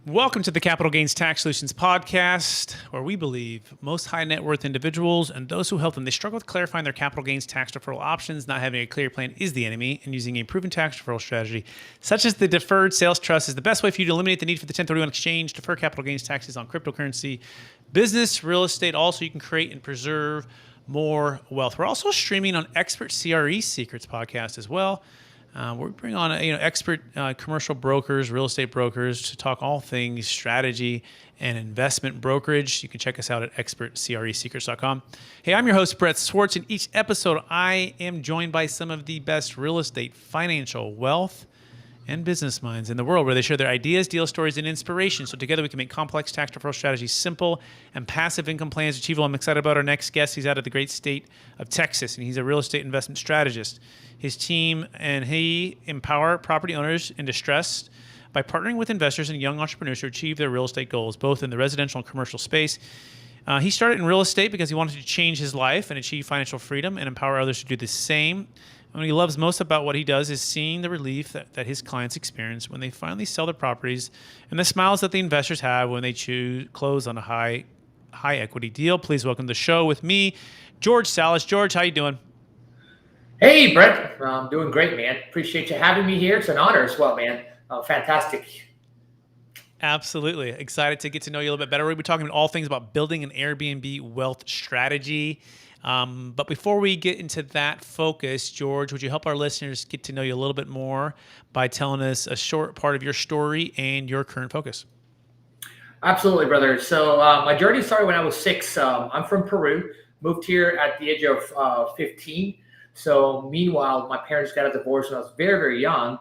Welcome to the Capital Gains Tax Solutions podcast, where we believe most high net worth individuals and those who help them, they struggle with clarifying their capital gains tax deferral options. Not having a clear plan is the enemy, and using a proven tax deferral strategy, such as the Deferred Sales Trust, is the best way for you to eliminate the need for the 1031 exchange, defer capital gains taxes on cryptocurrency, business, real estate. Also, you can create and preserve more wealth. We're also streaming on Expert CRE Secrets podcast as well. We bring on expert commercial brokers, real estate brokers to talk all things strategy and investment brokerage. You can check us out at expertcresecrets.com. Hey, I'm your host, Brett Swarts. In each episode, I am joined by some of the best real estate, financial, wealth, and business minds in the world, where they share their ideas, deal stories, and inspiration. So together we can make complex tax deferral strategies simple and passive income plans achievable. I'm excited about our next guest. He's out of the great state of Texas, and he's a real estate investment strategist. His team and he empower property owners in distress by partnering with investors and young entrepreneurs to achieve their real estate goals, both in the residential and commercial space. He started in real estate because he wanted to change his life and achieve financial freedom and empower others to do the same. And what he loves most about what he does is seeing the relief that his clients experience when they finally sell their properties, and the smiles that the investors have when they close on a high equity deal. Please welcome to the show with me, George Salas. George, how you doing? Hey, Brett. I'm doing great, man. Appreciate you having me here. It's an honor as well, man. Fantastic. Absolutely. Excited to get to know you a little bit better. We'll be talking all things about building an Airbnb wealth strategy. But before we get into that focus, George, would you help our listeners get to know you a little bit more by telling us a short part of your story and your current focus? Absolutely, brother. So my journey started when I was 6. I'm from Peru, moved here at the age of 15. So meanwhile, my parents got a divorce when I was very, very young.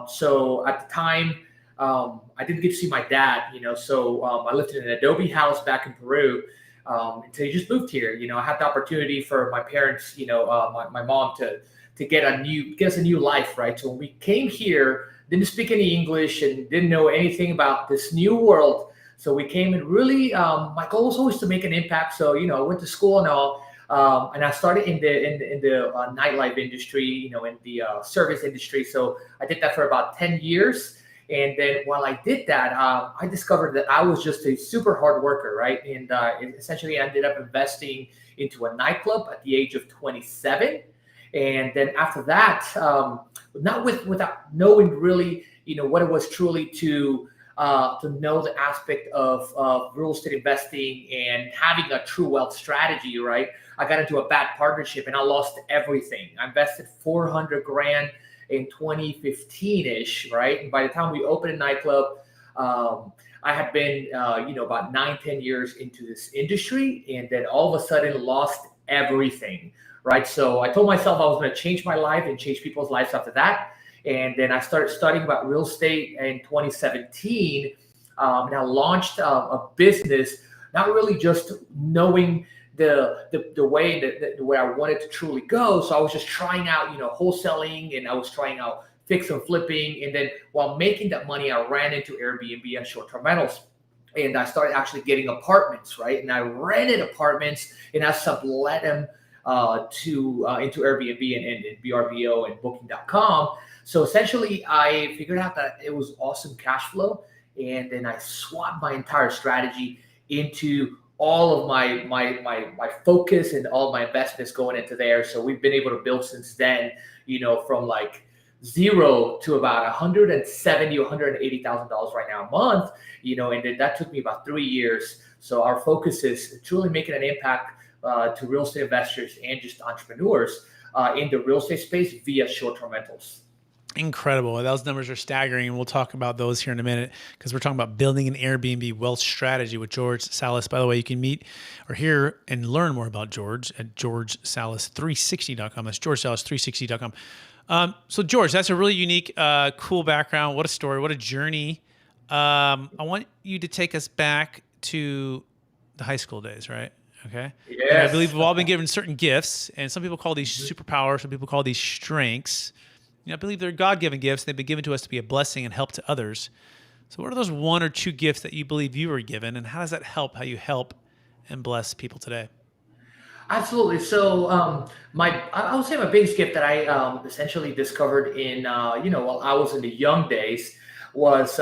So at the time, I didn't get to see my dad, so I lived in an adobe house back in Peru until he just moved here. I had the opportunity for my parents, my mom to get us a new life, right? So when we came here, didn't speak any English and didn't know anything about this new world. So we came and really, my goal was always to make an impact. So, I went to school and all. And I started in the nightlife industry, in the service industry. So I did that for about 10 years. And then while I did that, I discovered that I was just a super hard worker, right? And essentially I ended up investing into a nightclub at the age of 27. And then after that, without knowing really, what it was truly to know the aspect of real estate investing and having a true wealth strategy, right? I got into a bad partnership and I lost everything. I invested $400,000 in 2015-ish, right? And by the time we opened a nightclub, I had been, about 9-10 years into this industry, and then all of a sudden lost everything, right? So I told myself I was going to change my life and change people's lives after that. And then I started studying about real estate in 2017, and I launched a business, not really just knowing the way I wanted to truly go. So I was just trying out, wholesaling, and I was trying out fix and flipping. And then while making that money, I ran into Airbnb and short-term rentals. And I started actually getting apartments, right? And I rented apartments and I sublet them into Airbnb and VRBO and Booking.com. So essentially, I figured out that it was awesome cash flow, and then I swapped my entire strategy into all of my focus and all my investments going into there. So we've been able to build since then, from like zero to about $170,000, $180,000 right now a month, and then that took me about 3 years. So our focus is truly making an impact to real estate investors and just entrepreneurs in the real estate space via short-term rentals. Incredible. Those numbers are staggering, and we'll talk about those here in a minute because we're talking about building an Airbnb wealth strategy with George Salas. By the way, you can meet or hear and learn more about George at georgesalas360.com. That's georgesalas360.com. So George, that's a really unique, cool background. What a story. What a journey. I want you to take us back to the high school days, right? Okay. Yes. And I believe we've all been given certain gifts, and some people call these superpowers. Some people call these strengths. I believe they're God-given gifts. They've been given to us to be a blessing and help to others. So what are those 1 or 2 gifts that you believe you were given, and how does that help how you help and bless people today? Absolutely. So, I would say my biggest gift that I essentially discovered in while I was in the young days was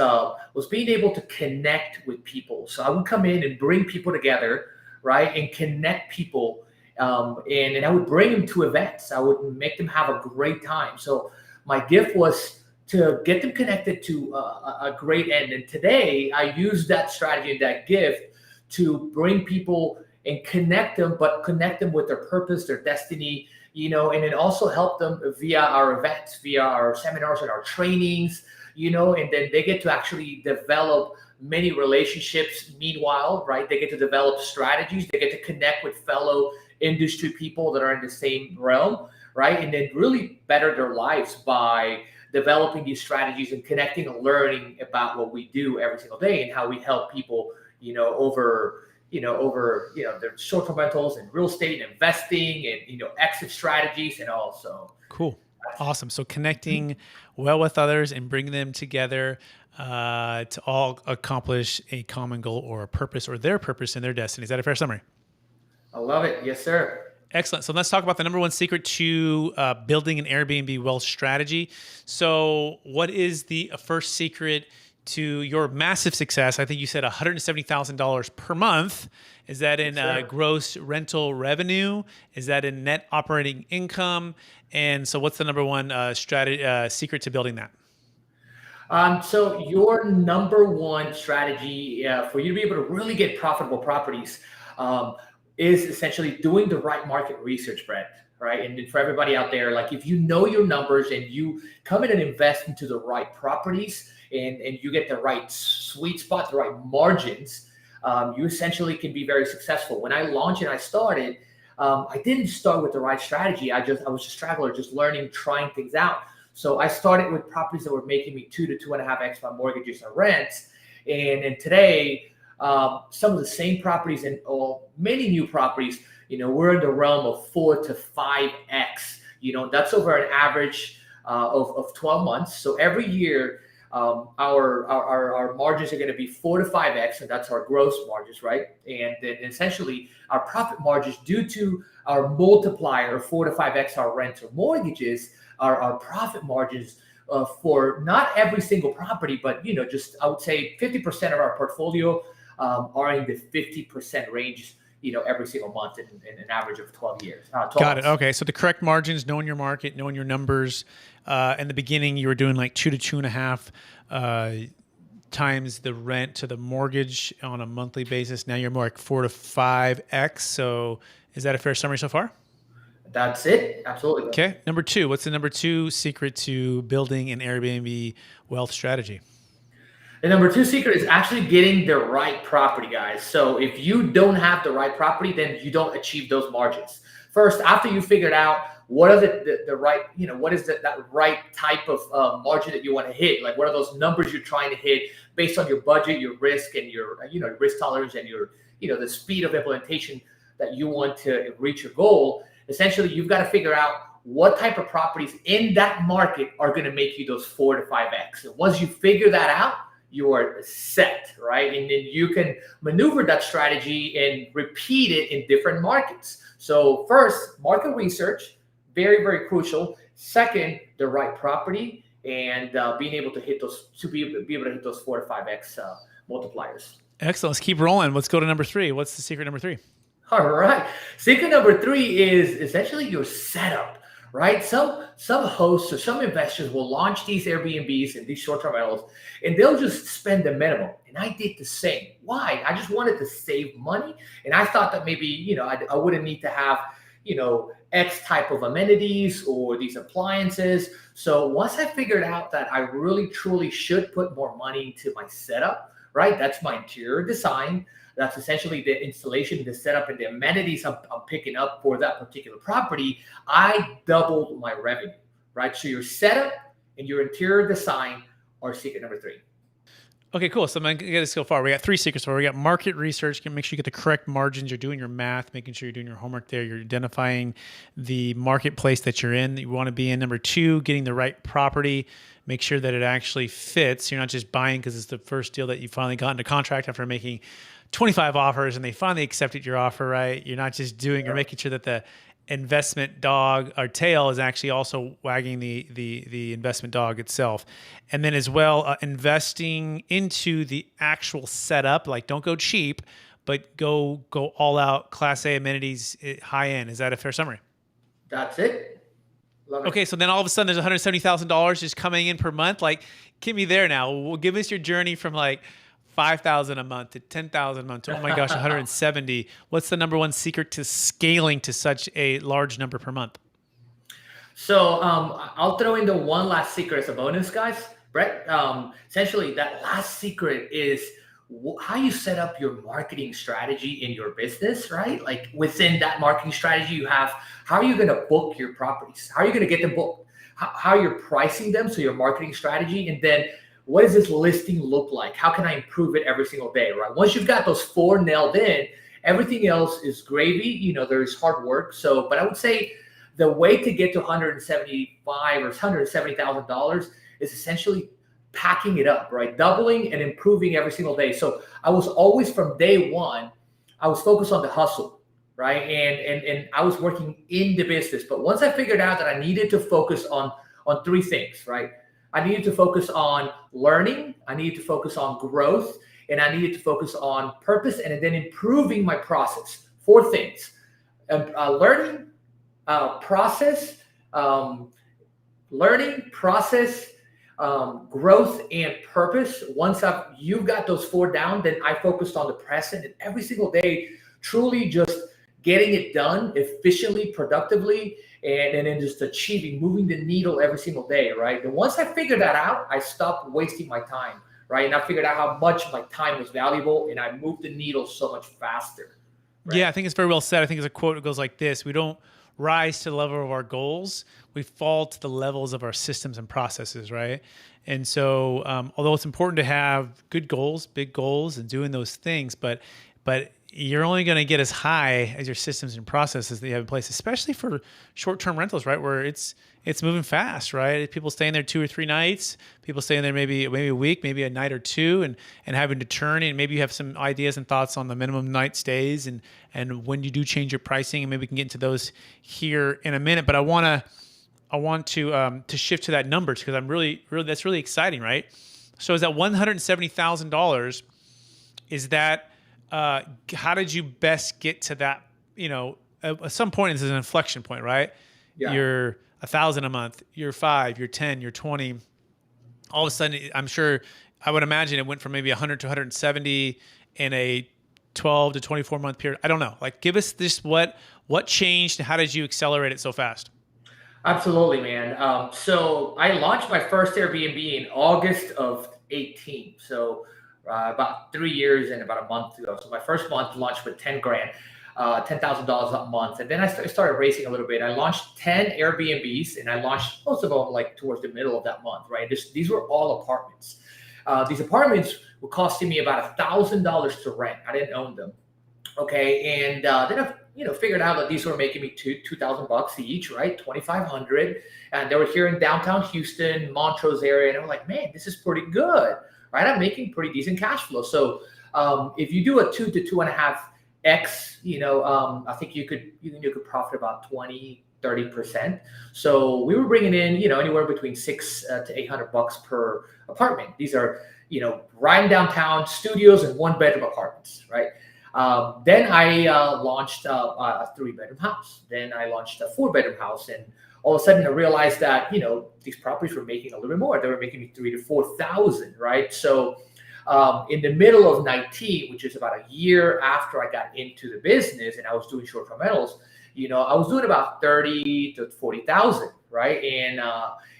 being able to connect with people. So I would come in and bring people together, right, and connect people, and I would bring them to events. I would make them have a great time. So my gift was to get them connected to a great end. And today I use that strategy and that gift to bring people and connect them, but connect them with their purpose, their destiny, and then also help them via our events, via our seminars and our trainings, and then they get to actually develop many relationships. Meanwhile, right, they get to develop strategies, they get to connect with fellow industry people that are in the same realm, right, and then really better their lives by developing these strategies and connecting and learning about what we do every single day and how we help people, over their short-term rentals and real estate and investing and, exit strategies and also. Cool. Awesome. So connecting well with others and bringing them together to all accomplish a common goal or a purpose or their purpose and their destiny. Is that a fair summary? I love it. Yes, sir. Excellent. So let's talk about the number one secret to building an Airbnb wealth strategy. So what is the first secret to your massive success? I think you said $170,000 per month. Is that in gross rental revenue? Is that in net operating income? And so what's the number one secret to building that? So your number one strategy for you to be able to really get profitable properties is essentially doing the right market research, Brent, right? And for everybody out there, like if you know your numbers and you come in and invest into the right properties and you get the right sweet spot, the right margins, you essentially can be very successful. When I launched and I started, I didn't start with the right strategy. I was just a traveler, just learning, trying things out. So I started with properties that were making me 2 to 2.5x my mortgages and rents. And today, some of the same properties and many new properties, we're in the realm of 4 to 5x. That's over an average of 12 months. So every year, our margins are going to be 4 to 5x, and that's our gross margins, right? And then essentially our profit margins, due to our multiplier of 4 to 5x our rents or mortgages, our profit margins for not every single property, but just I would say 50% of our portfolio are in the 50% range, every single month in an average of 12 years. 12 Got it. months. Okay. So the correct margins, knowing your market, knowing your numbers. In the beginning, you were doing like 2 to 2.5 times the rent to the mortgage on a monthly basis. Now you're more like 4 to 5x. So is that a fair summary so far? That's it. Absolutely. Okay. Number two, what's the number two secret to building an Airbnb wealth strategy? The number two secret is actually getting the right property, guys. So if you don't have the right property, then you don't achieve those margins. First, after you figured out what are the right, what is that right type of margin that you want to hit? Like what are those numbers you're trying to hit based on your budget, your risk, and your risk tolerance, and your the speed of implementation that you want to reach your goal. Essentially, you've got to figure out what type of properties in that market are going to make you those 4 to 5x. And once you figure that out, you are set, right? And then you can maneuver that strategy and repeat it in different markets. So first, market research, very, very crucial. Second, the right property and being able to hit those, be able to hit those 4 to 5x multipliers. Excellent. Let's keep rolling. Let's go to number three. What's the secret number three? All right. Secret number three is essentially your setup, right? Some hosts or some investors will launch these Airbnbs and these short-term rentals, and they'll just spend the minimum. And I did the same. Why? I just wanted to save money, and I thought that maybe I wouldn't need to have X type of amenities or these appliances. So once I figured out that I really truly should put more money into my setup, right? That's my interior design. That's essentially the installation, the setup, and the amenities I'm picking up for that particular property. I doubled my revenue, right? So your setup and your interior design are secret number three. Okay, cool. So I'm going to get us so far. We got three secrets. We got market research. Make sure you get the correct margins. You're doing your math, making sure you're doing your homework there. You're identifying the marketplace that you're in, that you want to be in. Number two, getting the right property. Make sure that it actually fits. You're not just buying because it's the first deal that you finally got into contract after making 25 offers and they finally accepted your offer, right? You're not just you're making sure that the investment dog or tail is actually also wagging the investment dog itself. And then as well, investing into the actual setup, like don't go cheap, but go all out class A amenities, high end. Is that a fair summary? That's it. Love it. Okay, so then all of a sudden there's $170,000 just coming in per month. Like, get me there now. Well, give us your journey from like 5,000 a month to 10,000 a month to, oh my gosh, 170. What's the number one secret to scaling to such a large number per month? So I'll throw in the one last secret as a bonus, guys. Brett, essentially that last secret is how you set up your marketing strategy in your business, right? Like within that marketing strategy you have, how are you going to book your properties? How are you going to get them booked? How you're pricing them, so your marketing strategy, and then what does this listing look like? How can I improve it every single day, right? Once you've got those 4 nailed in, everything else is gravy. You know, there's hard work. So, but I would say the way to get to $175,000 or $170,000 is essentially packing it up, right? Doubling and improving every single day. So I was always, from day one, I was focused on the hustle, right? And I was working in the business. But once I figured out that I needed to focus on 3 things, right? I needed to focus on learning, I needed to focus on growth, and I needed to focus on purpose, and then improving my process. 4 things: learning, process, growth, and purpose. Once you've got those 4 down, then I focused on the present, and every single day, truly just getting it done efficiently, productively, and then just moving the needle every single day, right? And once I figured that out, I stopped wasting my time, right? And I figured out how much my time was valuable, and I moved the needle so much faster. Right? Yeah, I think it's very well said. I think it's a quote that goes like this: we don't rise to the level of our goals, we fall to the levels of our systems and processes, right? And so although it's important to have good goals, big goals, and doing those things, but you're only going to get as high as your systems and processes that you have in place, especially for short-term rentals, right? Where it's moving fast, right? People staying there 2 or 3 nights, people staying there maybe a week, maybe a night or 2, and having to turn. And maybe you have some ideas and thoughts on the minimum night stays and when you do change your pricing, and maybe we can get into those here in a minute. But I want to shift to that number because I'm really that's really exciting, right? So is that $170,000? Is that how did you best get to that? You know, at some point, this is an inflection point, right? Yeah. You're 1,000 a month, you're 5, you're 10, you're 20. All of a sudden, I'm sure, I would imagine it went from maybe 100 to 170 in a 12 to 24 month period. I don't know. Like, give us this, what changed and how did you accelerate it so fast? Absolutely, man. So I launched my first Airbnb in August of 18. So about 3 years and about a month ago. So my first month launched with 10 grand, $10,000 a month. And then I started racing a little bit. I launched 10 Airbnbs, and I launched most of them like towards the middle of that month, right? These were all apartments. These apartments were costing me about $1,000 to rent. I didn't own them. Okay. And then I figured out that these were making me $2,000 each, right? $2,500. And they were here in downtown Houston, Montrose area. And I'm like, man, this is pretty good. Right, I'm making pretty decent cash flow. So if you do a 2 to 2.5x, I think you could profit about 20-30%. So we were bringing in anywhere between $600 to $800 per apartment. These are right in downtown, studios and 1-bedroom apartments, right? Then I launched a 3-bedroom house. Then I launched a 4-bedroom house, and all of a sudden I realized that, these properties were making a little bit more. They were making me $3,000 to $4,000, right? So in the middle of 19, which is about a year after I got into the business and I was doing short-term rentals, I was doing about 30 to 40,000, right? And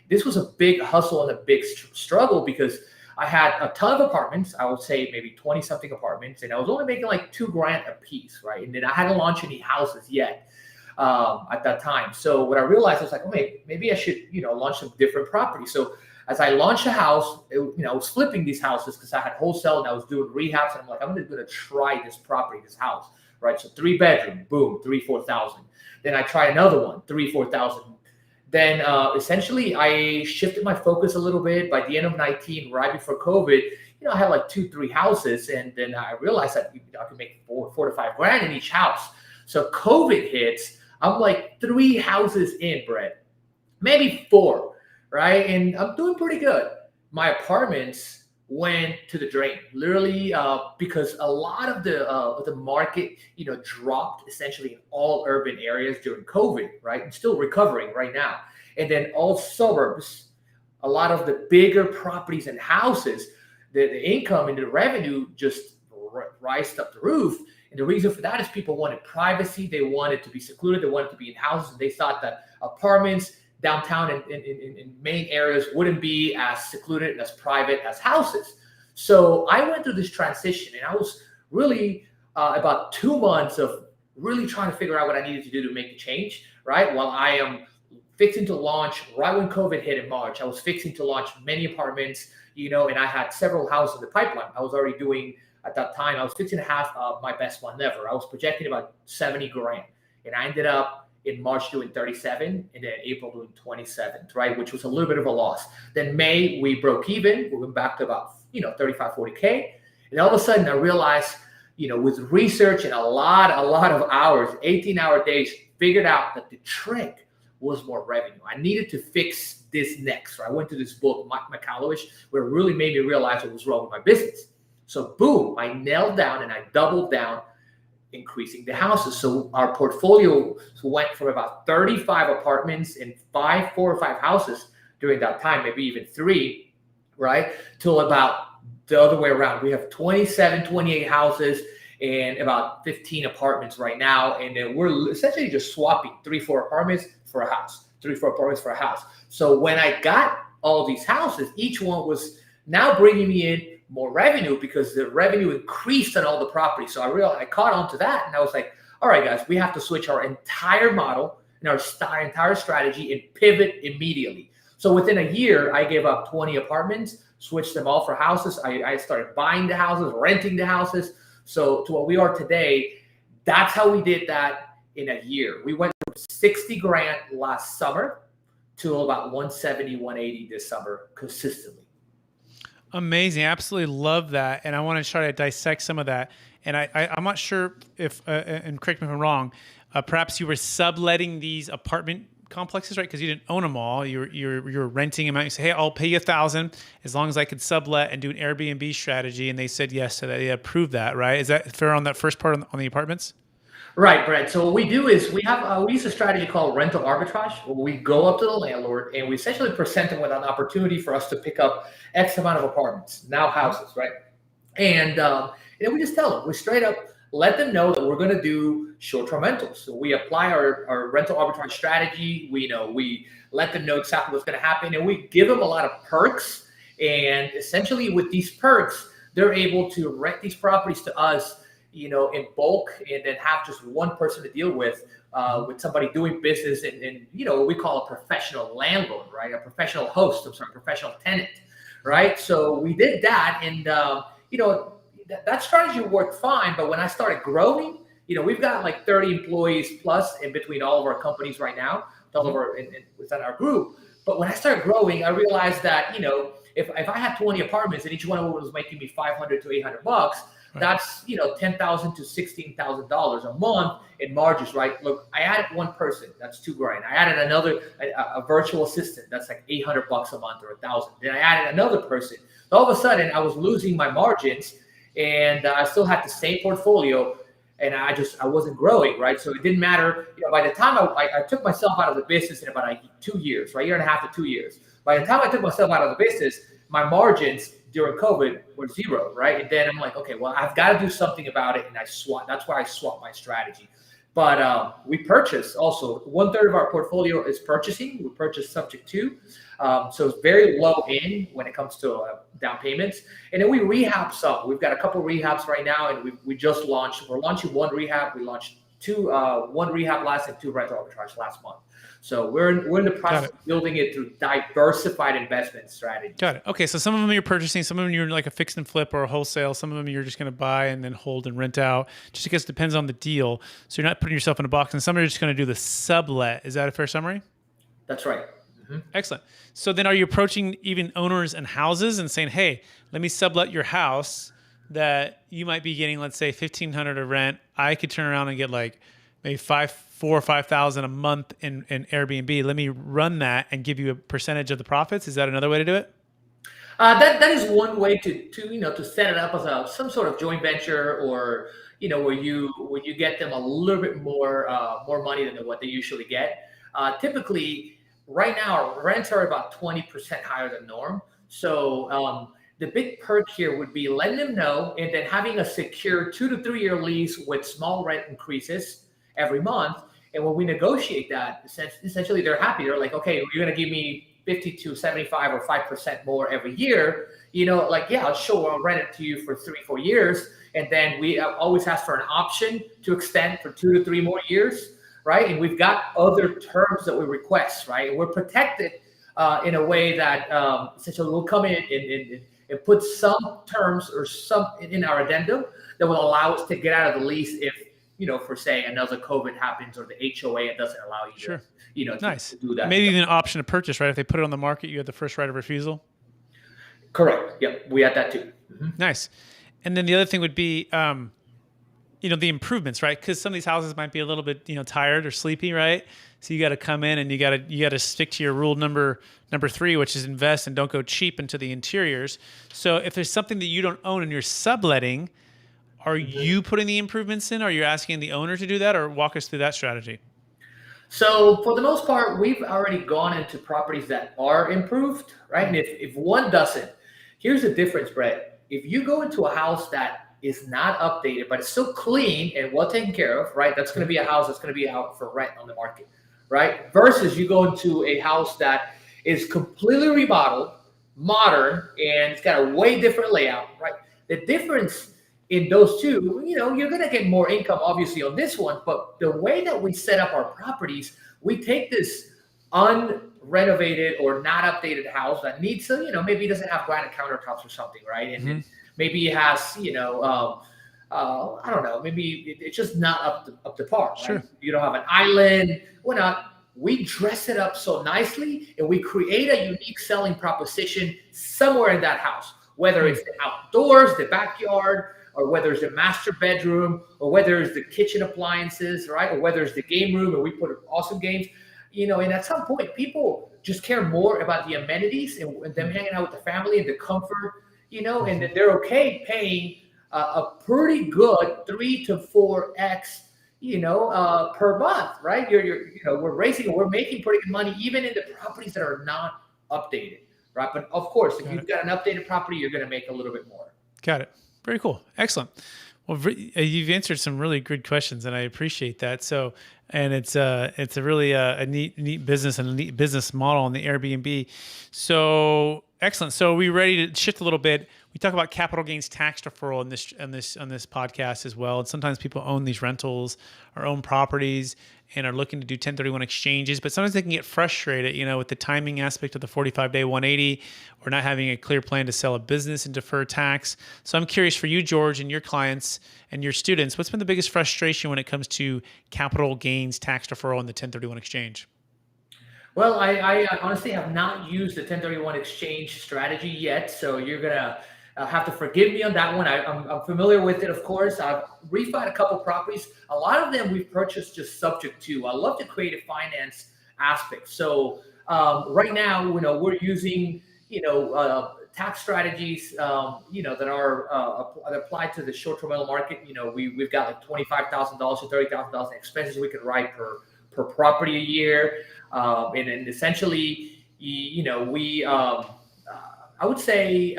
this was a big hustle and a big struggle because I had a ton of apartments. I would say maybe 20 something apartments, and I was only making like $2,000 a piece, right? And then I hadn't launched any houses yet at that time. So what I realized, I was like, maybe I should, launch some different properties. So as I launched a house, I was flipping these houses because I had wholesale and I was doing rehabs. And I'm like, I'm going to try this property, this house, right? So 3-bedroom, boom, 3,000-4,000. Then I try another one, 3,000-4,000. Then essentially I shifted my focus a little bit. By the end of 19, right before COVID, I had like 2-3 houses, and then I realized that I could make four to five grand in each house. So COVID hits. I'm like 3 houses in, Brett, maybe 4, right? And I'm doing pretty good. My apartments went to the drain, literally, because a lot of the market, dropped essentially in all urban areas during COVID, right? And still recovering right now. And then all suburbs, a lot of the bigger properties and houses, the income and the revenue just rised up the roof. And the reason for that is people wanted privacy. They wanted to be secluded. They wanted to be in houses. And they thought that apartments downtown and in main areas wouldn't be as secluded and as private as houses. So I went through this transition, and I was really about 2 months of really trying to figure out what I needed to do to make the change, right? While I am fixing to launch, right when COVID hit in March, I was fixing to launch many apartments, and I had several houses in the pipeline. I was already doing, at that time, I was fixing to have my best month ever. I was projecting about 70 grand, and I ended up in March doing 37, and then April doing 27, right? Which was a little bit of a loss. Then May, we broke even. We went back to about, 35, 40K. And all of a sudden I realized, with research and a lot of hours, 18-hour days, figured out that the trick was more revenue. I needed to fix this next, right? I went to this book, Mike McCallowish, where it really made me realize what was wrong with my business. So boom, I nailed down and I doubled down increasing the houses. So our portfolio went from about 35 apartments and 4 or 5 houses during that time, maybe even 3, right? Till about the other way around. We have 27, 28 houses and about 15 apartments right now. And then we're essentially just swapping 3, 4 apartments for a house, 3, 4 apartments for a house. So when I got all these houses, each one was now bringing me in more revenue because the revenue increased on all the properties. So I caught on to that, and I was like, all right, guys, we have to switch our entire model and our entire strategy and pivot immediately. So within a year, I gave up 20 apartments, switched them all for houses. I started buying the houses, renting the houses. So to what we are today, that's how we did that in a year. We went from 60 grand last summer to about 170, 180 this summer consistently. Amazing. Absolutely love that. And I want to try to dissect some of that. And I'm not sure if, and correct me if I'm wrong, perhaps you were subletting these apartment complexes, right? Because you didn't own them all. You're renting them out. You say, hey, I'll pay you $1,000 as long as I could sublet and do an Airbnb strategy. And they said yes to that. They approved that, right? Is that fair on that first part on the apartments? Right, Brett. So what we do is we use a strategy called rental arbitrage, where we go up to the landlord and we essentially present them with an opportunity for us to pick up X amount of apartments, now houses, right? And we just tell them, we straight up let them know that we're going to do short-term rentals. So we apply our rental arbitrage strategy. We let them know exactly what's going to happen, and we give them a lot of perks. And essentially, with these perks, they're able to rent these properties to us, in bulk, and then have just one person to deal with somebody doing business and what we call a professional landlord, right? A professional host, professional tenant, right? So we did that, and that strategy worked fine. But when I started growing, we've got like 30 employees plus in between all of our companies right now, all of our within our group. But when I started growing, I realized that if I had 20 apartments and each one of them was making me $500 to $800. Right. That's $10,000 to $16,000 a month in margins, right? Look, I added one person, that's $2,000. I added another a virtual assistant, that's like $800 a month or $1,000. Then I added another person. So all of a sudden, I was losing my margins, and I still had the same portfolio, and I wasn't growing, right? So it didn't matter. By the time I took myself out of the business in about 2 years, right, 1.5 to 2 years. By the time I took myself out of the business, my margins during COVID were 0, right? And then I'm like, okay, well, I've got to do something about it. And that's why I swapped my strategy. But we purchase also 1/3 of our portfolio is purchasing. We purchase subject to. So it's very low in when it comes to down payments. And then we rehab some. We've got a couple rehabs right now, and we just launched. We're launching one rehab. We launched one rehab last and 2 rental arbitrage last month. So we're in the process of building it through diversified investment strategies. Got it. Okay, so some of them you're purchasing, some of them you're like a fix and flip or a wholesale, some of them you're just going to buy and then hold and rent out. Just because it depends on the deal. So you're not putting yourself in a box, and some are just going to do the sublet. Is that a fair summary? That's right. Excellent. So then are you approaching even owners and houses and saying, hey, let me sublet your house that you might be getting, let's say 1,500 of rent. I could turn around and get like maybe 4 or 5,000 a month in Airbnb. Let me run that and give you a percentage of the profits. Is that another way to do it? That is one way to set it up as some sort of joint venture, or where you get them a little bit more money than what they usually get. Typically, right now our rents are about 20% higher than norm. So the big perk here would be letting them know, and then having a secure 2 to 3 year lease with small rent increases every month. And when we negotiate that, essentially they're happy. They're like, okay, you're going to give me 50 to 75 or 5% more every year. Yeah, I'll rent it to you for 3-4 years. And then we always ask for an option to extend for 2 to 3 more years, right? And we've got other terms that we request, right? And we're protected in a way that essentially we'll come in and put some terms or some in our addendum that will allow us to get out of the lease if, for say another COVID happens or the HOA doesn't allow you Sure. to do that. Maybe even an option to purchase, right? If they put it on the market, you have the first right of refusal. Correct. Yep. We had that too. Mm-hmm. Nice. And then the other thing would be, the improvements, right? Because some of these houses might be a little bit, tired or sleepy, right? So you got to come in and you got to stick to your rule number 3, which is invest and don't go cheap into the interiors. So if there's something that you don't own and you're subletting, are you putting the improvements in? Are you asking the owner to do that, or walk us through that strategy? So for the most part, we've already gone into properties that are improved, right? And if one doesn't, here's the difference, Brett. If you go into a house that is not updated, but it's still clean and well taken care of, right? That's going to be a house that's going to be out for rent on the market, right? Versus you go into a house that is completely remodeled, modern, and it's got a way different layout, right? The difference in those two, you're going to get more income obviously on this one, but the way that we set up our properties, we take this unrenovated or not updated house that needs some, maybe it doesn't have granite countertops or something, right? And maybe it has, I don't know, maybe it's just not up to par. Right? Sure. You don't have an island. We dress it up so nicely, and we create a unique selling proposition somewhere in that house, whether it's the outdoors, the backyard, or whether it's the master bedroom, or whether it's the kitchen appliances, right? Or whether it's the game room, and we put awesome games, and at some point, people just care more about the amenities and them hanging out with the family and the comfort, and that they're okay paying a pretty good 3 to 4x, per month, right? We're making pretty good money even in the properties that are not updated, right? But of course, if you've got an updated property, you're going to make a little bit more. Got it. Very cool. Excellent. Well, you've answered some really good questions, and I appreciate that. So, and it's a really a neat business and a neat business model on the Airbnb. So excellent. So are we ready to shift a little bit? We talk about capital gains tax deferral on this podcast as well. And sometimes people own these rentals or own properties and are looking to do 1031 exchanges, but sometimes they can get frustrated, with the timing aspect of the 45-day 180 or not having a clear plan to sell a business and defer tax. So I'm curious for you, George, and your clients and your students, what's been the biggest frustration when it comes to capital gains tax deferral in the 1031 exchange? Well, I honestly have not used the 1031 exchange strategy yet, so you're going to have to forgive me on that one. I'm familiar with it, of course. I've refied a couple properties. A lot of them we've purchased just subject to. I love the creative finance aspect. So right now, we're using, tax strategies, that are applied to the short-term rental market. We've got like $25,000 to $30,000 in expenses we can write per property a year. And then essentially, I would say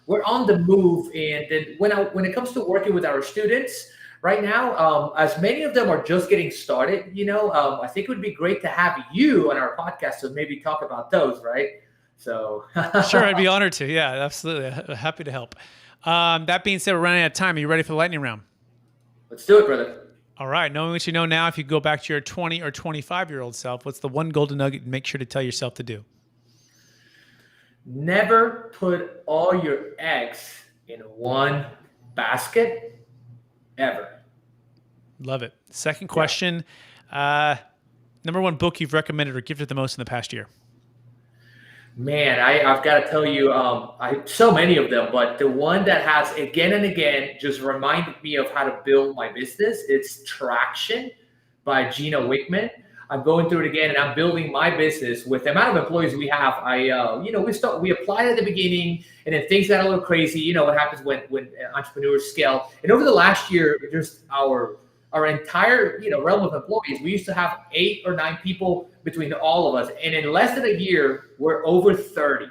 we're on the move. And then when it comes to working with our students right now, as many of them are just getting started, I think it would be great to have you on our podcast to maybe talk about those, right? So Sure, I'd be honored to. Yeah, absolutely. Happy to help. That being said, we're running out of time. Are you ready for the lightning round? Let's do it, brother. All right. Knowing what you know now, if you go back to your 20 or 25-year-old self, what's the one golden nugget you make sure to tell yourself to do? Never put all your eggs in one basket, ever. Love it. Second question. Number one book you've recommended or gifted the most in the past year? Man, I've got to tell you, I so many of them, but the one that has again and again just reminded me of how to build my business. It's Traction by Gina Wickman. I'm going through it again, and I'm building my business with the amount of employees we have. We applied at the beginning, and then things got a little crazy. You know what happens when entrepreneurs scale. And over the last year, just our entire realm of employees, we used to have 8 or 9 people between all of us, and in less than a year we're over 30.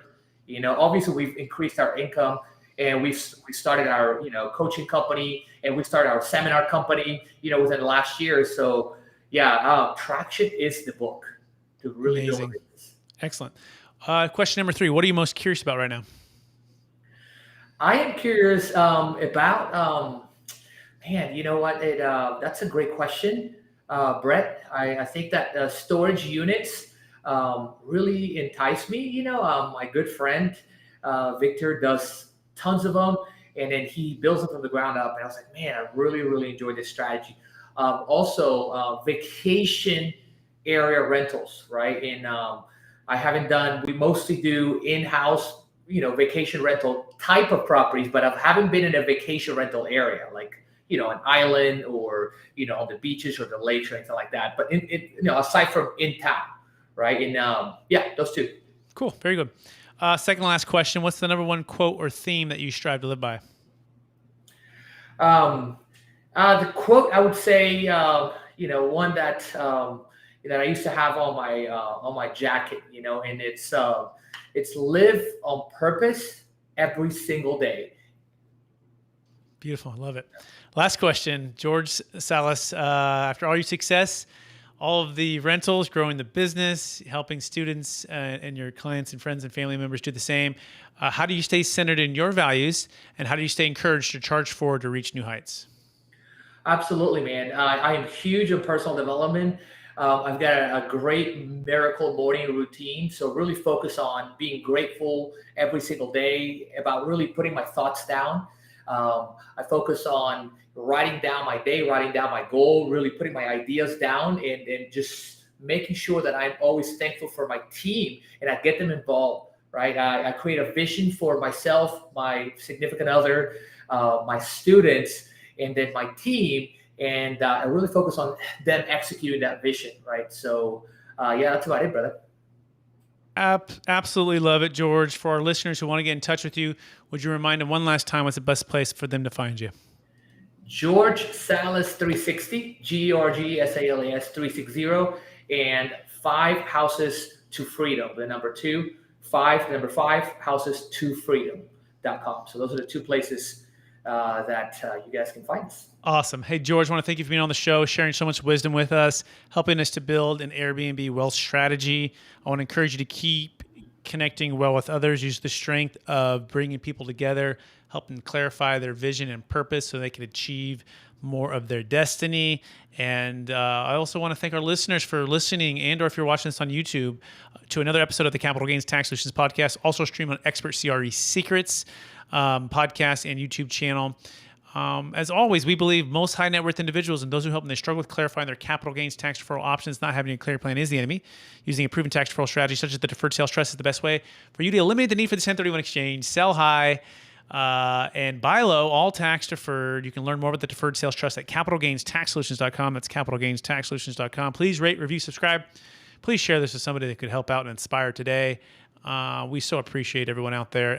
Obviously we've increased our income, and we started our coaching company, and we started our seminar company within the last year. So yeah, Traction is the book to really build a business. Excellent. Question number 3, what are you most curious about right now? I am curious about man, you know what? That's a great question, Brett. I think that storage units really entice me. My good friend Victor does tons of them, and then he builds them from the ground up. And I was like, man, I really, really enjoy this strategy. Also, vacation area rentals, right? And we mostly do in-house, vacation rental type of properties, but I haven't been in a vacation rental area like an island or on the beaches or the lakes or anything like that. But aside from in town, right? And yeah, those two. Cool, very good. Second to last question: what's the number one quote or theme that you strive to live by? The quote, I would say, one that that I used to have on my jacket, and it's live on purpose every single day. Beautiful. I love it. Last question, George Salas. After all your success, all of the rentals, growing the business, helping students and your clients and friends and family members do the same, how do you stay centered in your values, and how do you stay encouraged to charge forward to reach new heights? Absolutely, man. I am huge in personal development. I've got a great miracle morning routine. So really focus on being grateful every single day, about really putting my thoughts down. I focus on writing down my day, writing down my goal, really putting my ideas down, and just making sure that I'm always thankful for my team and I get them involved, right? I create a vision for myself, my significant other, my students, and then my team. And I really focus on them executing that vision, right? So yeah, that's about it, brother. Absolutely love it, George. For our listeners who want to get in touch with you, would you remind them one last time what's the best place for them to find you? George Salas 360, GeorgeSalas 360, and 5 houses to freedom. The number 5 houses to freedom.com. So those are the 2 places that you guys can find us. Awesome. Hey, George, I want to thank you for being on the show, sharing so much wisdom with us, helping us to build an Airbnb wealth strategy. I want to encourage you to keep connecting well with others, use the strength of bringing people together, helping clarify their vision and purpose so they can achieve more of their destiny. And I also want to thank our listeners for listening, and or if you're watching this on YouTube, to another episode of the Capital Gains Tax Solutions Podcast, also streamed on Expert CRE Secrets podcast and YouTube channel. As always, we believe most high net worth individuals and those who help them, they struggle with clarifying their capital gains tax deferral options. Not having a clear plan is the enemy. Using a proven tax deferral strategy such as the Deferred Sales Trust is the best way for you to eliminate the need for the 1031 exchange, sell high, and buy low, all tax deferred. You can learn more about the Deferred Sales Trust at capitalgainstaxsolutions.com. That's capitalgainstaxsolutions.com. Please rate, review, subscribe. Please share this with somebody that could help out and inspire today. We so appreciate everyone out there.